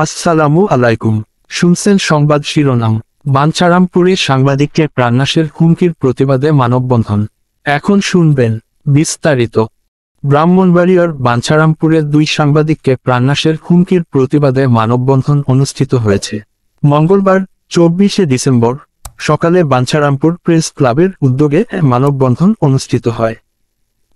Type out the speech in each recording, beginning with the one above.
আসসালামু আলাইকুম। শুনছেন সংবাদ শিরোনাম। বাঞ্ছারামপুরে সাংবাদিককে প্রাণনাশের হুমকির প্রতিবাদে মানববন্ধন। এখন শুনবেন বিস্তারিত। ব্রাহ্মণবাড়িয়ার বাঞ্ছারামপুরে দুই সাংবাদিককে প্রাণনাশের হুমকির প্রতিবাদে মানববন্ধন অনুষ্ঠিত হয়েছে। মঙ্গলবার 24শে ডিসেম্বর সকালে বাঞ্ছারামপুর প্রেস ক্লাবের উদ্যোগে মানববন্ধন অনুষ্ঠিত হয়।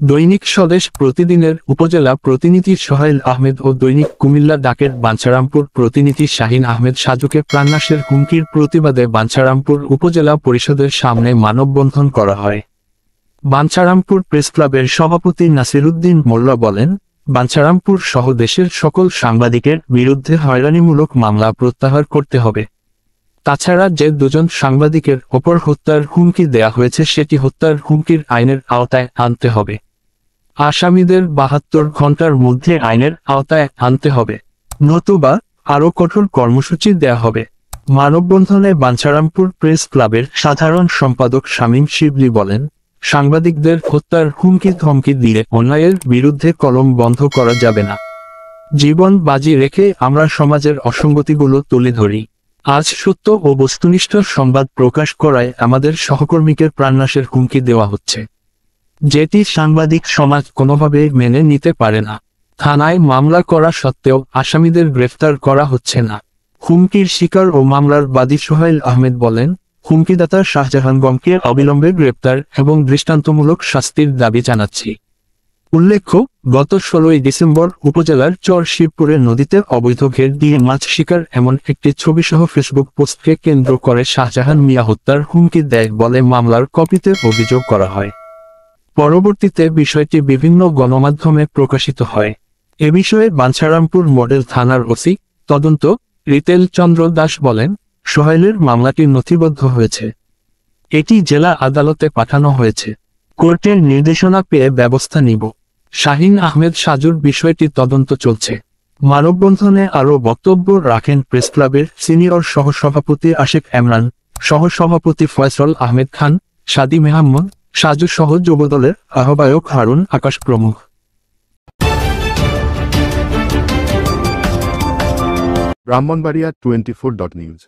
দৈনিক স্বদেশ প্রতিদিনের উপজেলা প্রতিনিধি সোহেল আহমেদ ও দৈনিক কুমিল্লা ডাকের বাঞ্ছারামপুর প্রতিনিধি শাহিন আহমেদ সাজুকে প্রাণনাশের হুমকির প্রতিবাদে বাঞ্ছারামপুর উপজেলা পরিষদের সামনে মানববন্ধন করা হয়। বাঞ্ছারামপুর প্রেস ক্লাবের সভাপতি নাসিরউদ্দিন মোল্লা বলেন, বাঞ্ছারামপুর সহ দেশের সকল সাংবাদিকের বিরুদ্ধে হয়রানিমূলক মামলা প্রত্যাহার করতে হবে। তাছাড়া যে দুজন সাংবাদিকের ওপর হত্যার হুমকি দেয়া হয়েছে সেটি হত্যার হুমকির আইনের আওতায় আনতে হবে। আসামিদের 72 ঘন্টার মধ্যে আইনের আওতায় আনতে হবে, নতুবা আরও কঠোর কর্মসূচি দেয়া হবে। মানববন্ধনে বাঞ্ছারামপুর প্রেস ক্লাবের সাধারণ সম্পাদক শামীম শিবলি বলেন, সাংবাদিকদের হত্যার হুমকি ধমকি দিয়ে অন্যায়ের বিরুদ্ধে কলম বন্ধ করা যাবে না। জীবন বাজি রেখে আমরা সমাজের অসঙ্গতিগুলো তুলে ধরি। আজ সত্য ও বস্তুনিষ্ঠ সংবাদ প্রকাশ করায় আমাদের সহকর্মীকে প্রাণনাশের হুমকি দেওয়া হচ্ছে, যেটি সাংবাদিক সমাজ কোনোভাবে মেনে নিতে পারে না। থানায় মামলা করা সত্ত্বেও আসামিদের গ্রেফতার করা হচ্ছে না। হুমকির শিকার ও মামলার বাদী সোহেল আহমেদ বলেন, হুমকিদাতা শাহজাহান গমকে অবিলম্বে গ্রেপ্তার এবং দৃষ্টান্তমূলক শাস্তির দাবি জানাচ্ছি। উল্লেখ্য, গত 16ই ডিসেম্বর উপজেলার চর শিবপুরে নদীতে অবৈধ ঘের দিয়ে মাছ শিকার এমন একটি ছবিসহ ফেসবুক পোস্টকে কেন্দ্র করে শাহজাহান মিয়া হত্যার হুমকি দেয় বলে মামলার কপিতে অভিযোগ করা হয়। পরবর্তীতে বিষয়টি বিভিন্ন গণমাধ্যমে প্রকাশিত হয়। এ বিষয়ে বাঞ্ছারামপুর মডেল থানার ওসি তদন্ত রিতেল চন্দ্র দাস বলেন, সোহেলের মামলাটি নথিবদ্ধ হয়েছে, এটি জেলা আদালতে পাঠানো হয়েছে। কোর্টের নির্দেশনা পেয়ে ব্যবস্থা নিব। শাহিন আহমেদ সাজুর বিষয়টি তদন্ত চলছে। মানববন্ধনে আরও বক্তব্য রাখেন প্রেস ক্লাবের সিনিয়র সহসভাপতি আশিক এমরান, সহসভাপতি ফয়সল আহমেদ খান, সাদি মেহমুদ, সাজু সহ যুবদলের আহ্বায়ক হারুন আকাশ প্রমুখ। ব্রাহ্মণবাড়িয়া 24.news